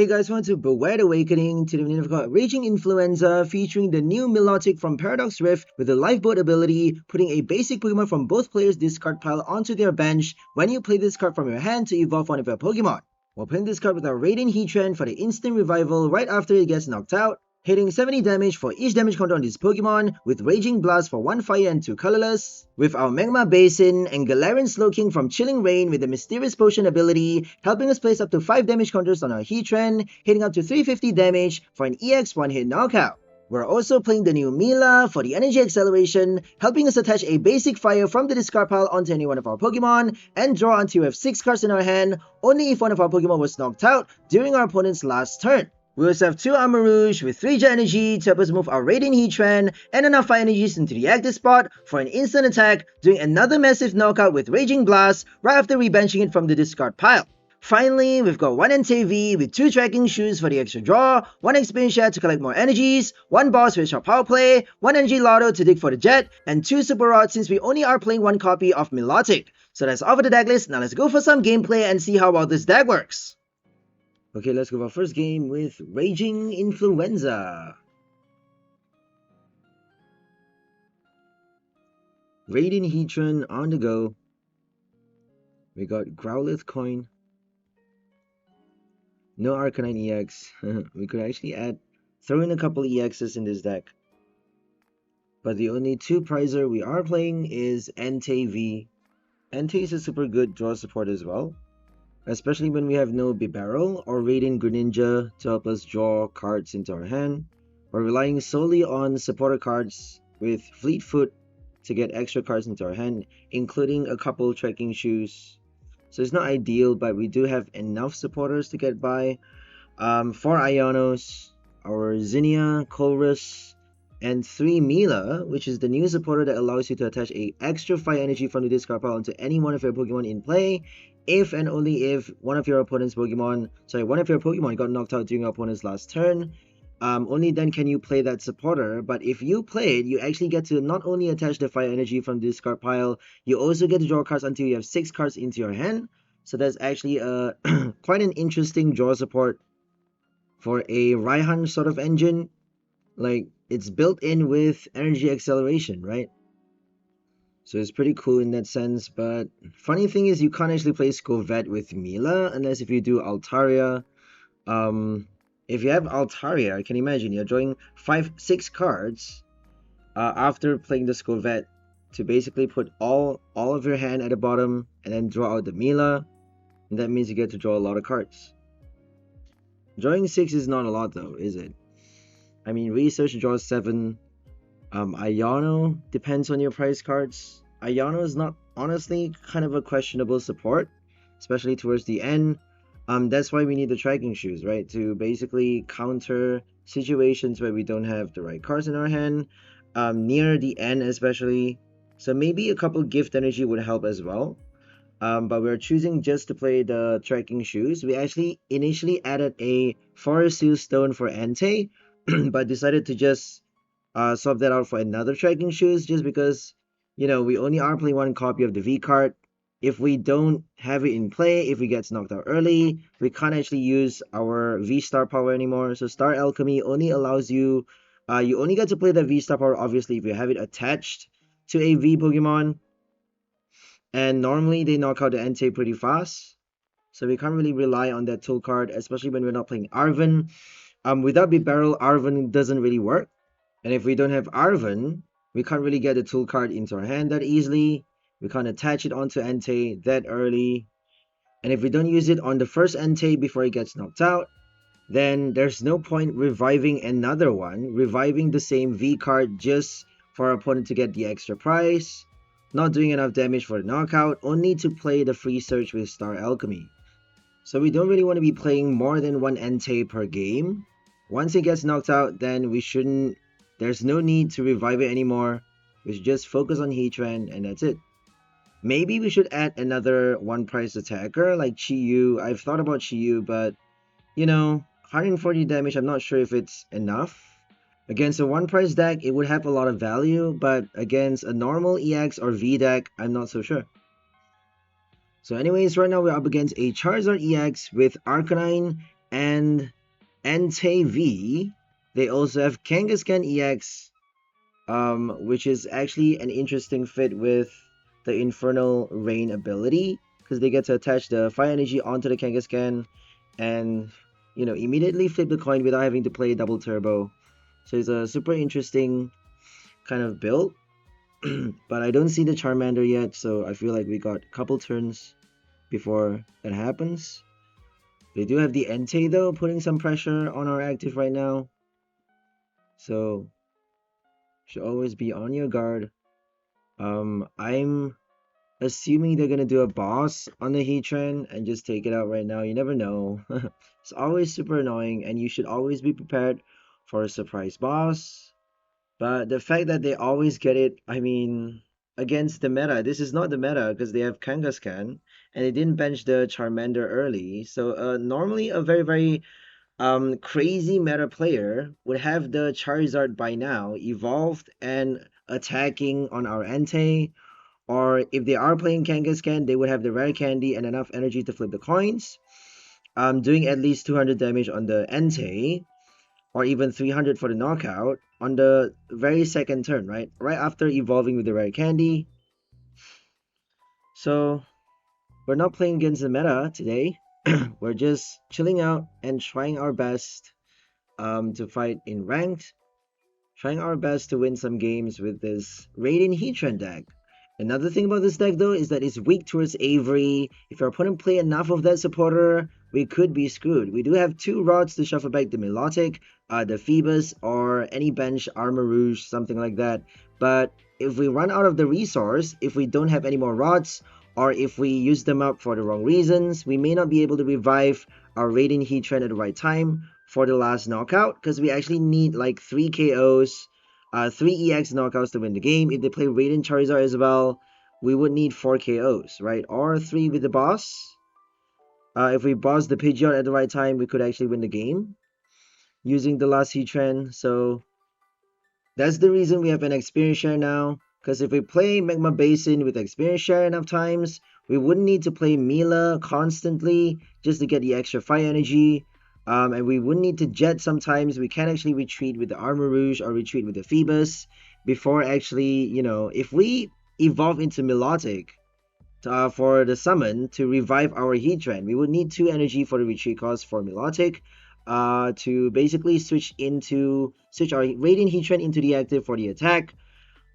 Hey guys, welcome to Beware the Awakening. Today we've got Raging Influenza featuring the new Milotic from Paradox Rift with the Lifeboat ability, putting a basic Pokemon from both players' discard pile onto their bench when you play this card from your hand to evolve one of your Pokemon. We'll playing this card with our Radiant Heatran for the instant revival right after it gets knocked out, hitting 70 damage for each damage counter on this Pokemon, with Raging Blast for 1 fire and 2 colorless, with our Magma Basin and Galarian Slowking from Chilling Reign with the Mysterious Potion ability, helping us place up to 5 damage counters on our Heatran, hitting up to 350 damage for an EX 1-hit knockout. We're also playing the new Mela for the energy acceleration, helping us attach a basic fire from the discard pile onto any one of our Pokemon, and draw until we have 6 cards in our hand, only if one of our Pokemon was knocked out during our opponent's last turn. We also have 2 Armarouge with 3 Jet Energy to help us move our Radiant Heatran and enough Fire Energies into the active spot for an instant attack, doing another massive knockout with Raging Blast right after rebenching it from the discard pile. Finally, we've got 1 Entei V with 2 Trekking Shoes for the extra draw, 1 Experience Share to collect more energies, 1 Boss with sharp power play, 1 Energy Loto to dig for the Jet, and 2 Super Rods since we only are playing 1 copy of Milotic. So that's all for the deck list. Now let's go for some gameplay and see how well this deck works. Okay, let's go for our first game with Raging Influenza. Radiant Heatran on the go. We got Growlithe Coin. No Arcanine EX. We could actually throw in a couple EXs in this deck. But the only 2 prizer we are playing is Entei V. Entei is a super good draw support as well, especially when we have no Bibarel or Radiant Greninja to help us draw cards into our hand. We're relying solely on supporter cards with Fleetfoot to get extra cards into our hand, including a couple Trekking Shoes. So it's not ideal, but we do have enough supporters to get by. 4 Ionos, our Zinnia, Colress, and 3 Mela, which is the new supporter that allows you to attach a extra fire energy from the discard pile onto any one of your Pokemon in play, if and only if one of your Pokemon got knocked out during your opponent's last turn. Only then can you play that supporter, but if you play it, you actually get to not only attach the fire energy from the discard pile, you also get to draw cards until you have 6 cards into your hand. So that's actually quite an interesting draw support for a Raihan sort of engine. Like, it's built in with energy acceleration, right? So it's pretty cool in that sense. But funny thing is, you can't actually play Skwovet with Mela unless if you do Altaria. If you have Altaria, I can imagine you're drawing 6 cards after playing the Skwovet to basically put all of your hand at the bottom and then draw out the Mela, and that means you get to draw a lot of cards. Drawing 6 is not a lot though, is it? I mean, Research draws 7. Iono depends on your prize cards. Iono is not, honestly, kind of a questionable support, especially towards the end. That's why we need the Trekking Shoes, right? To basically counter situations where we don't have the right cards in our hand, near the end especially. So maybe a couple Gift Energy would help as well. But we're choosing just to play the Trekking Shoes. We actually initially added a Forest Seal Stone for Entei, but decided to just swap that out for another Trekking Shoes just because, you know, we only are playing 1 copy of the V card. If we don't have it in play, if we get knocked out early, we can't actually use our V-Star power anymore. So Star Alchemy only allows you, you only get to play the V-Star power obviously if you have it attached to a V Pokemon. And normally they knock out the Entei pretty fast. So we can't really rely on that tool card, especially when we're not playing Arven. Without Bibarel, Arven doesn't really work. And if we don't have Arven, we can't really get the tool card into our hand that easily. We can't attach it onto Entei that early. And if we don't use it on the first Entei before it gets knocked out, then there's no point reviving another one, reviving the same V card just for our opponent to get the extra prize, not doing enough damage for the knockout, only to play the free search with Star Alchemy. So we don't really want to be playing more than 1 Entei per game. Once it gets knocked out, then there's no need to revive it anymore. We should just focus on Heatran and that's it. Maybe we should add another 1 price attacker like Chi-Yu. I've thought about Chi-Yu, but you know, 140 damage, I'm not sure if it's enough. Against a 1 price deck, it would have a lot of value, but against a normal EX or V deck, I'm not so sure. So anyways, right now we're up against a Charizard EX with Arcanine and Entei V. They also have Kangaskhan EX, which is actually an interesting fit with the Infernal Rain ability, because they get to attach the Fire Energy onto the Kangaskhan and, you know, immediately flip the coin without having to play double turbo. So it's a super interesting kind of build. But I don't see the Charmander yet, so I feel like we got a couple turns before that happens. They do have the Entei though, putting some pressure on our active right now. So should always be on your guard. I'm assuming they're gonna do a boss on the Heatran and just take it out right now. You never know. It's always super annoying, and you should always be prepared for a surprise boss. But the fact that they always get it, I mean, against the meta, this is not the meta because they have Kangaskhan and they didn't bench the Charmander early. So normally a very crazy meta player would have the Charizard by now evolved and attacking on our Entei, or if they are playing Kangaskhan, they would have the rare candy and enough energy to flip the coins, doing at least 200 damage on the Entei, or even 300 for the knockout on the very second turn, right after evolving with the rare candy. So we're not playing against the meta today. We're just chilling out and trying our best to fight in ranked, trying our best to win some games with this Radiant Heatran deck. Another thing about this deck though is that it's weak towards Avery. If our opponent play enough of that supporter, we could be screwed. We do have 2 rods to shuffle back the Milotic, the Feebas, or any bench Armarouge, something like that. But if we run out of the resource, if we don't have any more rods, or if we use them up for the wrong reasons, we may not be able to revive our Radiant Heatran at the right time for the last knockout, because we actually need like 3 KOs, 3 EX knockouts to win the game. If they play Radiant Charizard as well, we would need 4 KOs, right? Or 3 with the boss. If we boss the Pidgeot at the right time, we could actually win the game using the last Heatran. So that's the reason we have an experience share now. Because if we play Magma Basin with experience share enough times, we wouldn't need to play Mela constantly just to get the extra fire energy. And we wouldn't need to jet sometimes. We can actually retreat with the Armarouge or retreat with the Feebas before actually, you know, if we evolve into Milotic for the summon to revive our Heatran, we would need 2 energy for the retreat cost for Milotic to basically switch our Radiant Heatran into the active for the attack.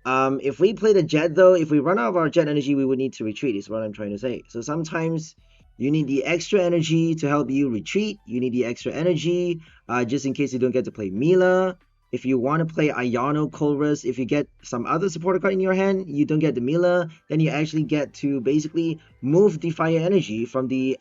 If we play the jet though, if we run out of our jet energy, we would need to retreat, is what I'm trying to say. So sometimes you need the extra energy to help you retreat. You need the extra energy just in case you don't get to play Mela. If you want to play Iono Colress, if you get some other supporter card in your hand, you don't get the Mela, then you actually get to basically move the fire energy from the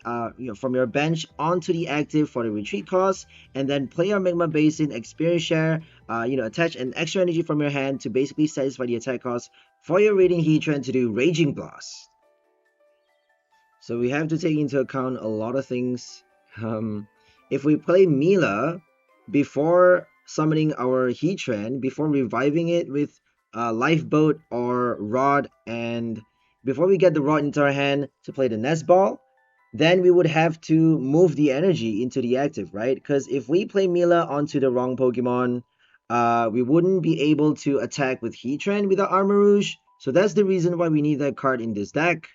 from your bench onto the active for the retreat cost, and then play your Magma Basin, experience share, attach an extra energy from your hand to basically satisfy the attack cost for your Radiant Heatran to do Raging Blast. So we have to take into account a lot of things. If we play Mela before summoning our Heatran, before reviving it with Lifeboat or Rod, and before we get the Rod into our hand to play the Nest Ball, then we would have to move the energy into the active, right? Because if we play Mela onto the wrong Pokemon, we wouldn't be able to attack with Heatran with the Armarouge. So that's the reason why we need that card in this deck,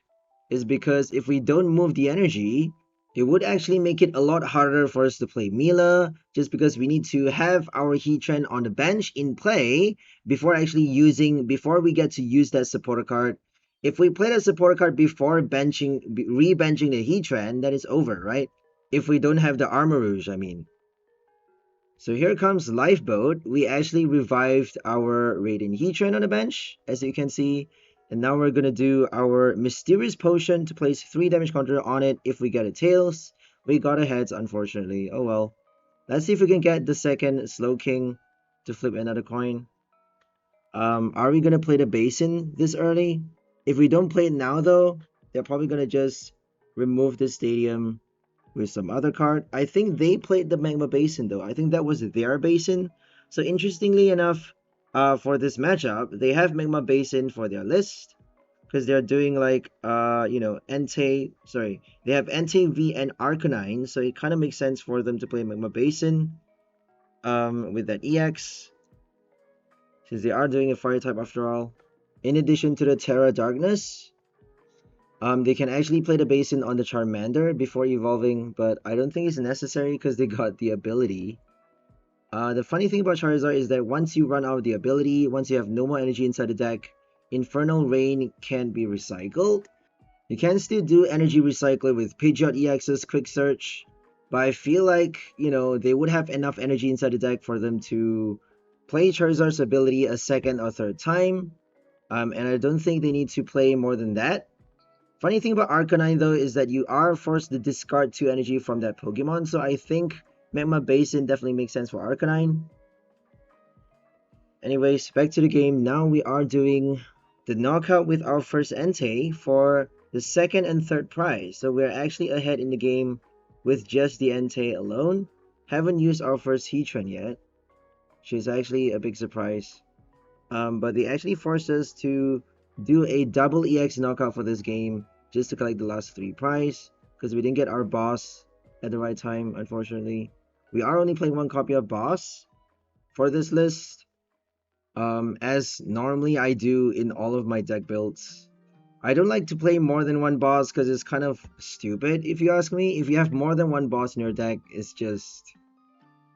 is because if we don't move the energy, it would actually make it a lot harder for us to play Mela, just because we need to have our Heatran on the bench in play before we get to use that supporter card. If we play that supporter card before re-benching the Heatran, then it's over, right? If we don't have the Armarouge, I mean. So here comes Lifeboat. We actually revived our Radiant Heatran on the bench, as you can see. And now we're going to do our Mysterious Potion to place 3 damage counter on it if we get a Tails. We got a Heads, unfortunately. Oh well. Let's see if we can get the second Slowking to flip another coin. Are we going to play the Basin this early? If we don't play it now though, they're probably going to just remove the Stadium with some other card. I think they played the Magma Basin though. I think that was their Basin. So interestingly enough, for this matchup, they have Magma Basin for their list. because they're doing like Entei, sorry, they have Entei V and Arcanine, so it kind of makes sense for them to play Magma Basin with that EX, since they are doing a fire type after all. In addition to the Terra Darkness, they can actually play the Basin on the Charmander before evolving, but I don't think it's necessary because they got the ability. The funny thing about Charizard is that once you run out of the ability, once you have no more energy inside the deck, Infernal Rain can be recycled. You can still do Energy Recycler with Pidgeot EX's Quick Search, but I feel like, they would have enough energy inside the deck for them to play Charizard's ability a second or third time, and I don't think they need to play more than that. Funny thing about Arcanine though is that you are forced to discard 2 energy from that Pokemon, so I think Magma Basin definitely makes sense for Arcanine. Anyways, back to the game. Now we are doing the knockout with our first Entei for the second and third prize. So we're actually ahead in the game with just the Entei alone. Haven't used our first Heatran yet, which is actually a big surprise. But they actually forced us to do a double EX knockout for this game just to collect the last 3 prize, because we didn't get our boss at the right time, unfortunately. We are only playing 1 copy of boss for this list, as normally I do in all of my deck builds. I don't like to play more than 1 boss because it's kind of stupid, if you ask me. If you have more than 1 boss in your deck, it's just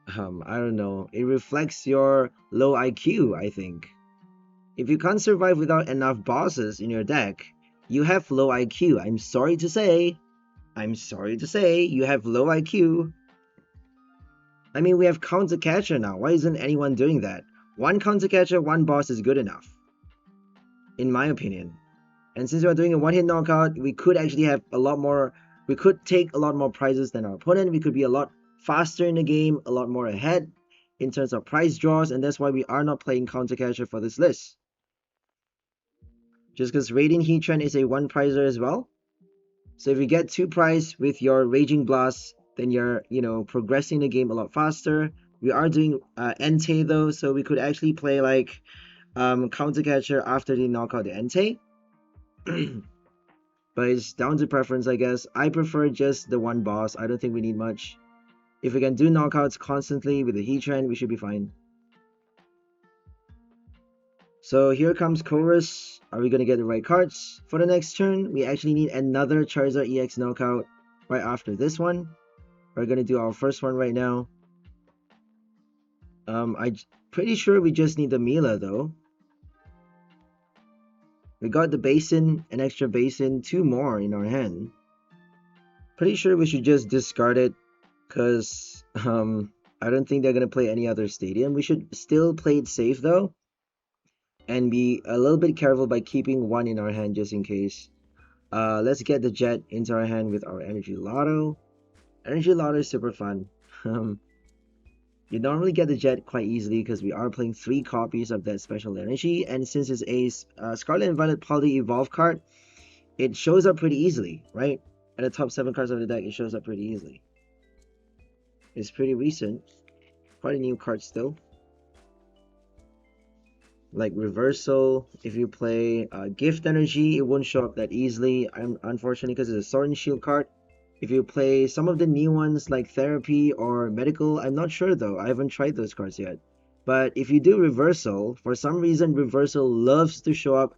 I don't know, it reflects your low IQ, I think. If you can't survive without enough bosses in your deck, you have low IQ. I'm sorry to say, you have low IQ. I mean, we have Counter Catcher now. Why isn't anyone doing that? 1 Counter Catcher, 1 boss is good enough, in my opinion. And since we're doing a 1-hit knockout, we could actually have a lot more, we could take a lot more prizes than our opponent. We could be a lot faster in the game, a lot more ahead in terms of prize draws, and that's why we are not playing Counter Catcher for this list. Just because Radiant Heatran is a 1 prizer as well. So if you get 2 prize with your Raging Blast, then you're, progressing the game a lot faster. We are doing Entei though, so we could actually play like Counter Catcher after they knock out the Entei. But it's down to preference, I guess. I prefer just the 1 boss. I don't think we need much. If we can do knockouts constantly with the Heatran, we should be fine. So here comes Chorus. Are we going to get the right cards for the next turn? We actually need another Charizard EX knockout right after this one. We're going to do our first one right now. I'm pretty sure we just need the Mela though. We got the Basin, an extra Basin, 2 more in our hand. Pretty sure we should just discard it, because I don't think they're going to play any other stadium. We should still play it safe though, and be a little bit careful by keeping 1 in our hand just in case. Let's get the Jet into our hand with our Energy Loto. Energy Loto is super fun. You normally get the Jet quite easily because we are playing 3 copies of that special energy, and since it's a Scarlet and Violet Poly Evolve card, it shows up pretty easily, right? At the top 7 cards of the deck, it shows up pretty easily. It's pretty recent, quite a new card still. Like Reversal, if you play Gift Energy, it won't show up that easily, unfortunately, because it's a Sword and Shield card. If you play some of the new ones like Therapy or Medical, I'm not sure though, I haven't tried those cards yet. But if you do Reversal, for some reason Reversal loves to show up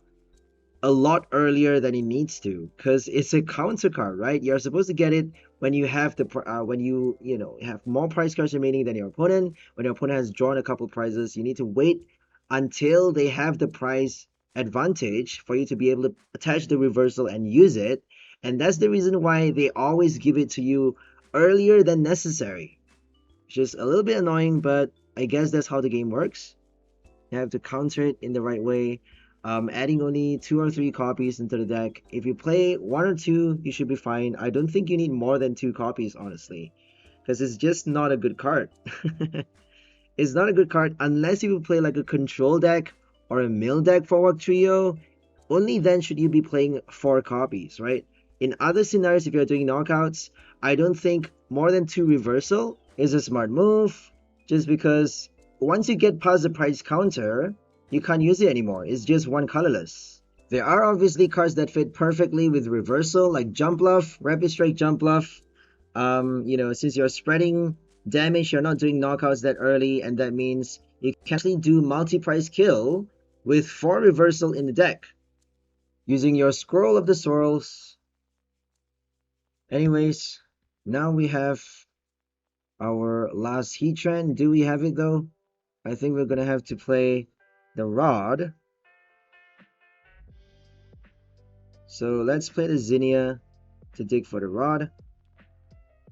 a lot earlier than it needs to, because it's a counter card, right? You're supposed to get it when you have the when you have more prize cards remaining than your opponent. When your opponent has drawn a couple prizes, you need to wait until they have the prize advantage for you to be able to attach the Reversal and use it. And that's the reason why they always give it to you earlier than necessary. It's just a little bit annoying, but I guess that's how the game works. You have to counter it in the right way. Adding only 2 or 3 copies into the deck. If you play 1 or 2, you should be fine. I don't think you need more than 2 copies, honestly, because it's just not a good card. It's not a good card unless you play like a control deck or a mill deck for Walk Trio. Only then should you be playing 4 copies, right? In other scenarios, if you're doing knockouts, I don't think more than 2 Reversal is a smart move, just because once you get past the price counter, you can't use it anymore. It's just 1 colorless. There are obviously cards that fit perfectly with reversal, like Jump Bluff, Rapid Strike Jump Bluff. Since you're spreading damage, you're not doing knockouts that early, and that means you can actually do multi-price kill with 4 reversal in the deck, using your Scroll of the Swirls. Anyways, now we have our last Heatran. Do we have it though? I think we're gonna have to play the Rod. So let's play the Zinnia to dig for the Rod.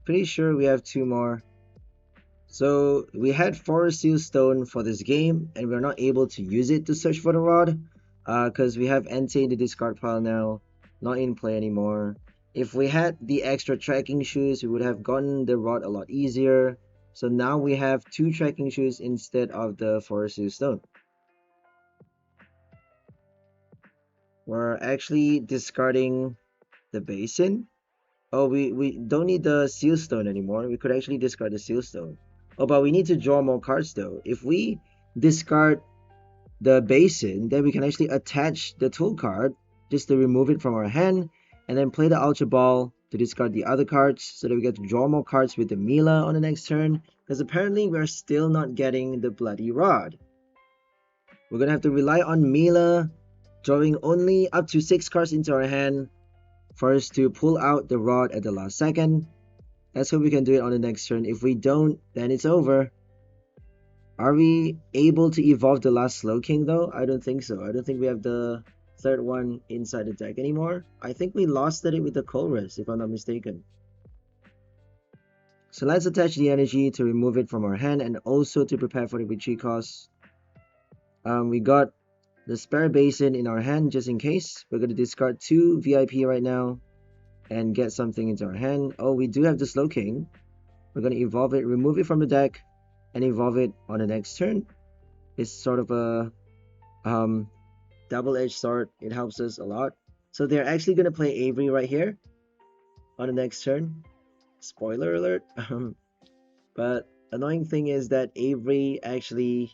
Pretty sure we have 2 more. So we had Forest Seal Stone for this game, and we're not able to use it to search for the Rod, because we have Entei in the discard pile now, not in play anymore. If we had the extra Trekking Shoes, we would have gotten the Rod a lot easier. So now we have 2 Trekking Shoes instead of the Forest Seal Stone. We're actually discarding the Basin. Oh, we don't need the Seal Stone anymore. We could actually discard the Seal Stone. Oh, but we need to draw more cards though. If we discard the Basin, then we can actually attach the tool card just to remove it from our hand, and then play the Ultra Ball to discard the other cards so that we get to draw more cards with the Mela on the next turn, because apparently we're still not getting the bloody Rod. We're gonna have to rely on Mela drawing only up to 6 cards into our hand for us to pull out the Rod at the last second. Let's hope we can do it on the next turn. If we don't, then it's over. Are we able to evolve the last Slowking though? I don't think so. I don't think we have the 3rd one inside the deck anymore. I think we lost it with the Colress, if I'm not mistaken. So let's attach the energy to remove it from our hand, and also to prepare for the retreat cost. We got the spare Basin in our hand just in case. We're going to discard 2 VIP right now and get something into our hand. Oh, we do have the Slowking. We're going to evolve it, remove it from the deck, and evolve it on the next turn. It's sort of a double-edged sword. It helps us a lot. So they're actually going to play Avery right here on the next turn. Spoiler alert. But annoying thing is that Avery actually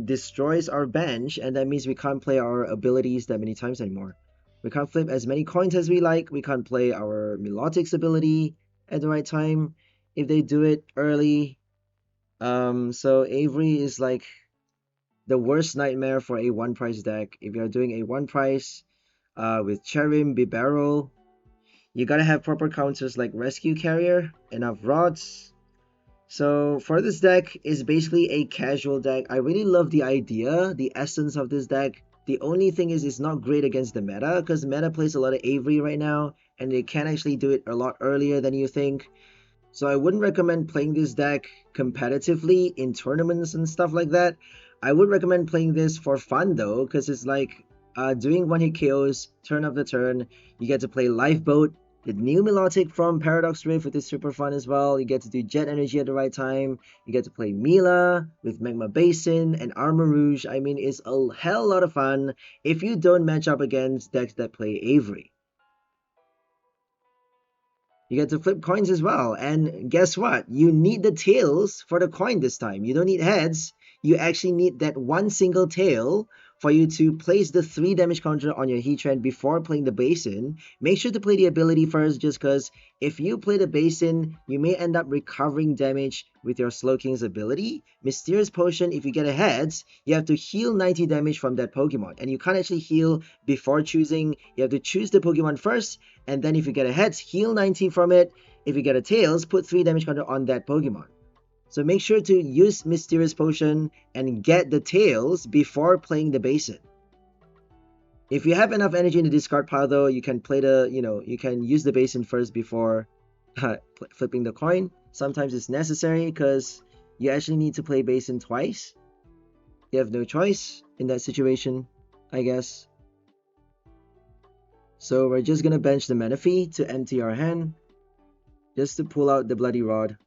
destroys our bench, and that means we can't play our abilities that many times anymore. We can't flip as many coins as we like. We can't play our Milotic's ability at the right time if they do it early. So Avery is like the worst nightmare for a 1-price deck. If you're doing a 1-price with Cherim, Bibarel, you gotta have proper counters like Rescue Carrier, enough rods. So for this deck, is basically a casual deck. I really love the idea, the essence of this deck. The only thing is it's not great against the meta, because meta plays a lot of Avery right now, and they can actually do it a lot earlier than you think. So I wouldn't recommend playing this deck competitively in tournaments and stuff like that. I would recommend playing this for fun though, because it's like doing 1-hit KOs, turn of the turn. You get to play Lifeboat, the new Milotic from Paradox Rift, which is super fun as well. You get to do Jet Energy at the right time. You get to play Mela with Magma Basin and Armarouge. I mean, it's a hell lot of fun if you don't match up against decks that play Avery. You get to flip coins as well, and guess what? You need the tails for the coin this time. You don't need heads. You actually need that one single tail for you to place the 3 damage counter on your Heatran before playing the Basin. Make sure to play the ability first, just because if you play the Basin, you may end up recovering damage with your Slowking's ability. Mysterious Potion, if you get a heads, you have to heal 90 damage from that Pokemon, and you can't actually heal before choosing. You have to choose the Pokemon first, and then if you get a heads, heal 90 from it. If you get a tails, put 3 damage counter on that Pokemon. So make sure to use Mysterious Potion and get the tails before playing the Basin. If you have enough energy in the discard pile though, you can play the, you can use the Basin first before flipping the coin. Sometimes it's necessary because you actually need to play Basin twice. You have no choice in that situation, I guess. So we're just gonna bench the Manaphy to empty our hand, just to pull out the bloody Rod.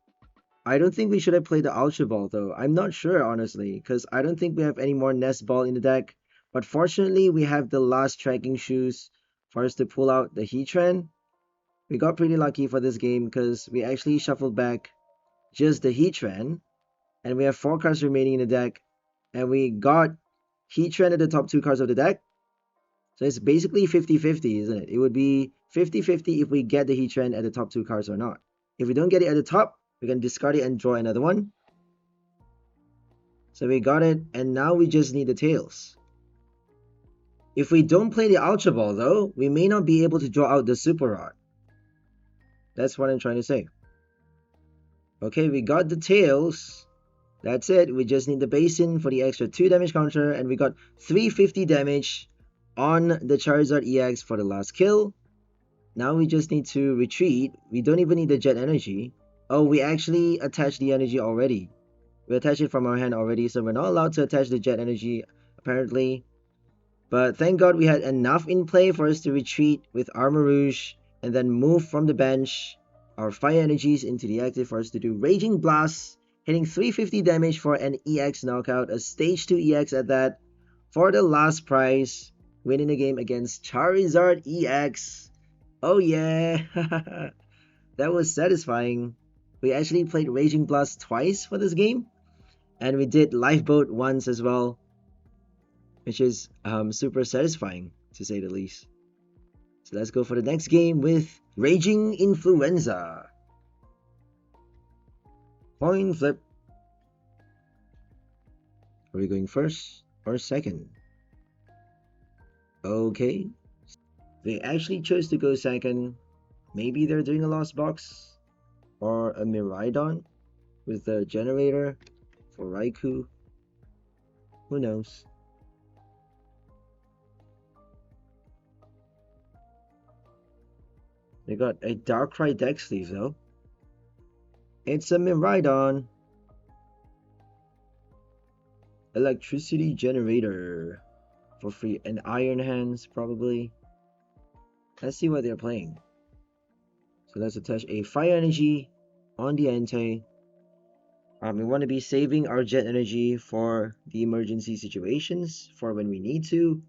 I don't think we should have played the Ultra Ball though. I'm not sure honestly, because I don't think we have any more Nest Ball in the deck. But fortunately, we have the last Trekking Shoes for us to pull out the Heatran. We got pretty lucky for this game because we actually shuffled back just the Heatran, and we have 4 cards remaining in the deck, and we got Heatran at the top 2 cards of the deck, So it's basically 50-50, isn't it? It would be 50-50 if we get the Heatran at the top 2 cards or not. If we don't get it at the top, we can discard it and draw another one. So we got it, and now we just need the tails. If we don't play the Ultra Ball though, we may not be able to draw out the Super Rod. That's what I'm trying to say. Okay, we got the tails. That's it. We just need the Basin for the extra 2 damage counter, and we got 350 damage on the Charizard EX for the last kill. Now we just need to retreat. We don't even need the Jet Energy. Oh, we actually attached the energy already. We attached it from our hand already, so we're not allowed to attach the Jet Energy, apparently. But thank God we had enough in play for us to retreat with Armarouge and then move from the bench our fire energies into the active for us to do Raging Blast, hitting 350 damage for an EX knockout, a stage 2 EX at that, for the last prize, winning the game against Charizard EX. Oh yeah, that was satisfying. We actually played Raging Blast twice for this game, and we did Lifeboat once as well, which is super satisfying to say the least. So let's go for the next game with Raging Influenza. Coin flip. Are we going first or second? Okay. They actually chose to go second. Maybe they're doing a Lost Box or a Miraidon with the generator for Raikou. Who knows? They got a Darkrai deck sleeve though. It's a Miraidon. Electricity generator for free. And Iron Hands probably. Let's see what they're playing. So let's attach a Fire Energy on the Entei. We want to be saving our Jet Energy for the emergency situations, for when we need to.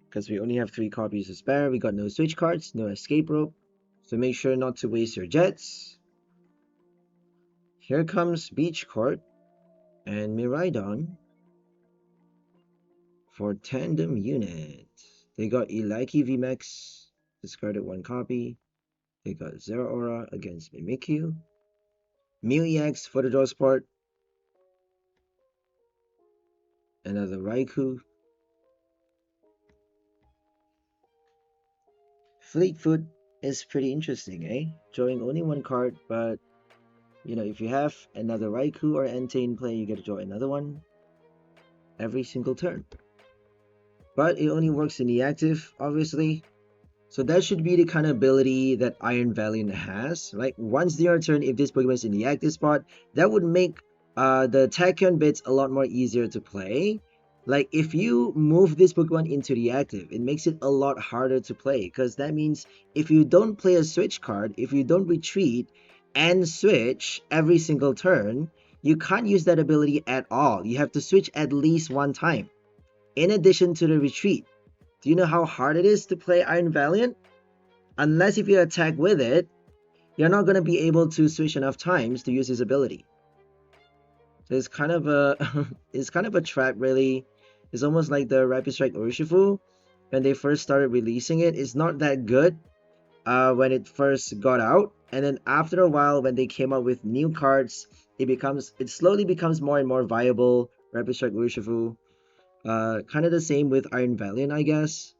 Because we only have 3 copies to spare. We got no switch cards, no escape rope. So make sure not to waste your Jets. Here comes Beach Court and Miraidon for Tandem Unit. They got Eliki VMAX, discarded 1 copy. They got Zeraora against Mimikyu. Mew EX for the draw spot. Another Raikou. Fleetfoot is pretty interesting, eh? Drawing only 1 card, but you know, if you have another Raikou or Entei in play, you get to draw another one every single turn. But it only works in the active, obviously. So that should be the kind of ability that Iron Valiant has. Like, once their turn, if this Pokemon is in the active spot, that would make the Tachyon bits a lot more easier to play. Like, if you move this Pokemon into the active, it makes it a lot harder to play. Because that means if you don't play a switch card, if you don't retreat and switch every single turn, you can't use that ability at all. You have to switch at least 1 time, in addition to the retreat. Do you know how hard it is to play Iron Valiant? Unless if you attack with it, you're not going to be able to switch enough times to use his ability. So it's kind of a it's kind of a trap, really. It's almost like the Rapid Strike Urshifu. When they first started releasing it, it's not that good when it first got out, and then after a while when they came out with new cards, it slowly becomes more and more viable. Rapid Strike Urshifu. Kind of the same with Iron Valiant, I guess.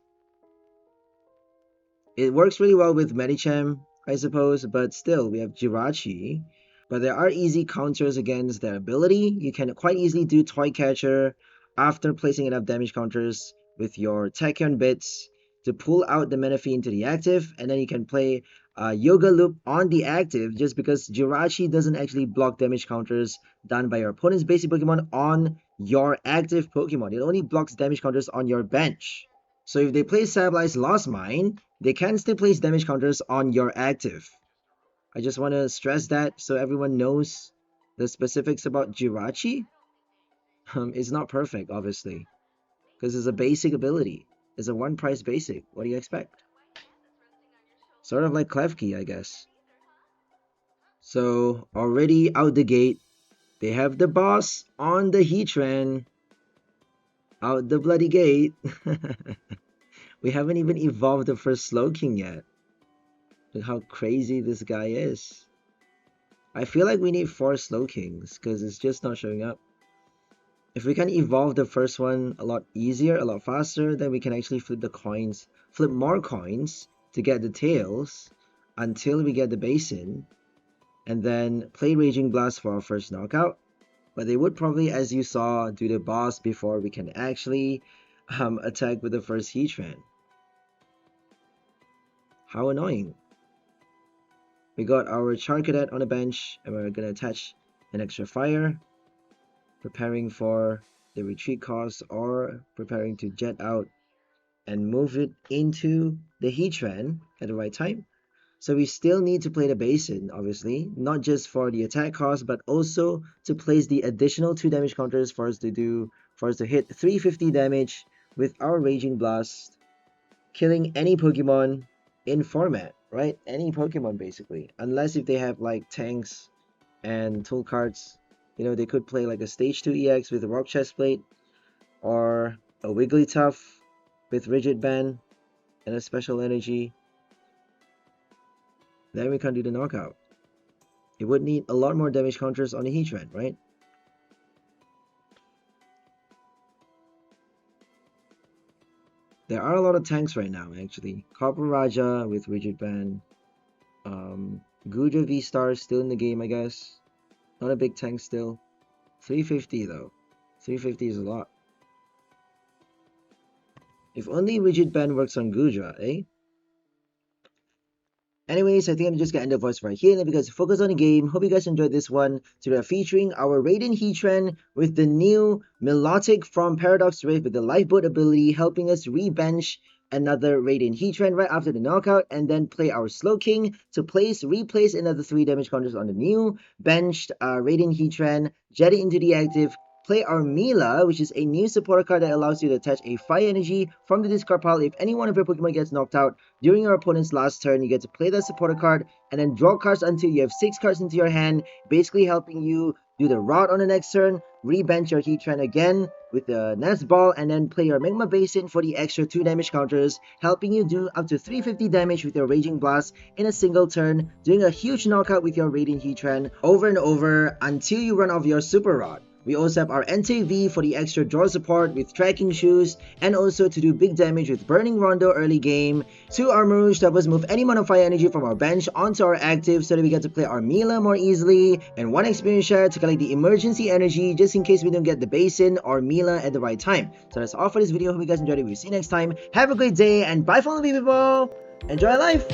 It works really well with Medicham, I suppose, but still, we have Jirachi. But there are easy counters against their ability. You can quite easily do Toy Catcher after placing enough damage counters with your Tachyon bits to pull out the Manaphy into the active, and then you can play Yoga Loop on the active, just because Jirachi doesn't actually block damage counters done by your opponent's basic Pokemon on your active Pokemon. It only blocks damage counters on your bench. So if they play Sablai's Lost Mine, they can still place damage counters on your active. I just want to stress that so everyone knows the specifics about Jirachi. It's not perfect, obviously, because it's a basic ability. It's a 1 price basic. What do you expect? Sort of like Klefki, I guess. So already out the gate, they have the boss on the Heatran. Out the bloody gate. We haven't even evolved the first Slowking yet. Look how crazy this guy is. I feel like we need 4 Slowkings because it's just not showing up. If we can evolve the first one a lot easier, a lot faster, then we can actually flip the coins, flip more coins to get the tails until we get the basin, and then play Raging Blast for our first knockout. But they would probably, as you saw, do the boss before we can actually attack with the first Heatran. How annoying. We got our Charcadet on the bench, and we're gonna attach an extra fire, preparing for the retreat cost or preparing to jet out and move it into the Heatran at the right time. So we still need to play the basin, obviously, not just for the attack cost, but also to place the additional 2 damage counters for us to hit 350 damage with our Raging Blast, killing any Pokemon in format, right? Any Pokemon basically, unless if they have like tanks and tool cards. You know, they could play like a stage 2 EX with a Rock Chest Plate, or a Wigglytuff with Rigid Band and a special energy. Then we can do the knockout. It would need a lot more damage counters on the Heatran, right? There are a lot of tanks right now, actually. Copper Raja with Rigid Band. Gudra V-Star still in the game, I guess. Not a big tank still. 350 though. 350 is a lot. If only Rigid Band works on Gudra, eh? Anyways, I think I'm just gonna end the voice right here because focus on the game. Hope you guys enjoyed this one. So we're featuring our Radiant Heatran with the new Milotic from Paradox Rift with the Lifeboat ability, helping us rebench another Radiant Heatran right after the knockout, and then play our Slowking to replace another 3 damage counters on the new benched Radiant Heatran, jet it into the active, play our Mela, which is a new supporter card that allows you to attach a fire energy from the discard pile. If any one of your Pokemon gets knocked out during your opponent's last turn, you get to play that supporter card and then draw cards until you have 6 cards into your hand, basically helping you do the route on the next turn, rebench your Heatran again with the Nest Ball, and then play your Magma Basin for the extra 2 damage counters, helping you do up to 350 damage with your Raging Blast in a single turn, doing a huge knockout with your Radiant Heatran over and over until you run off your Super Rod. We also have our Entei V for the extra draw support with Trekking Shoes, and also to do big damage with Burning Rondo early game. 2 Armarouge to help us move any Manaphy energy from our bench onto our active so that we get to play our Mela more easily, and 1 experience share to collect the emergency energy just in case we don't get the Basin or Mela at the right time. So that's all for this video. Hope you guys enjoyed it. We'll see you next time. Have a great day, and bye for all the people. Enjoy life.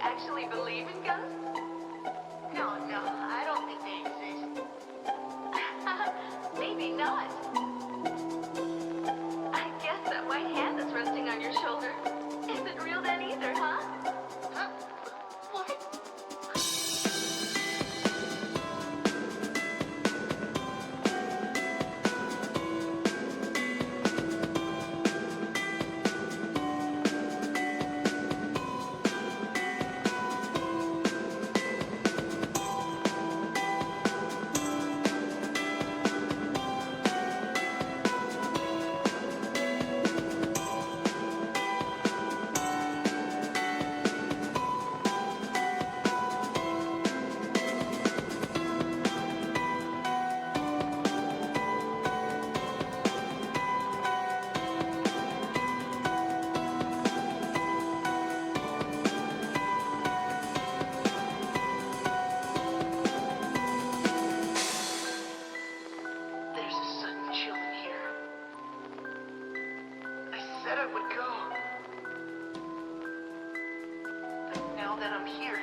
actually believe in ghosts? No, I don't think they exist. Maybe not. I guess that white hand that's resting on your shoulder isn't real then either, huh? Huh? What? That I'm here.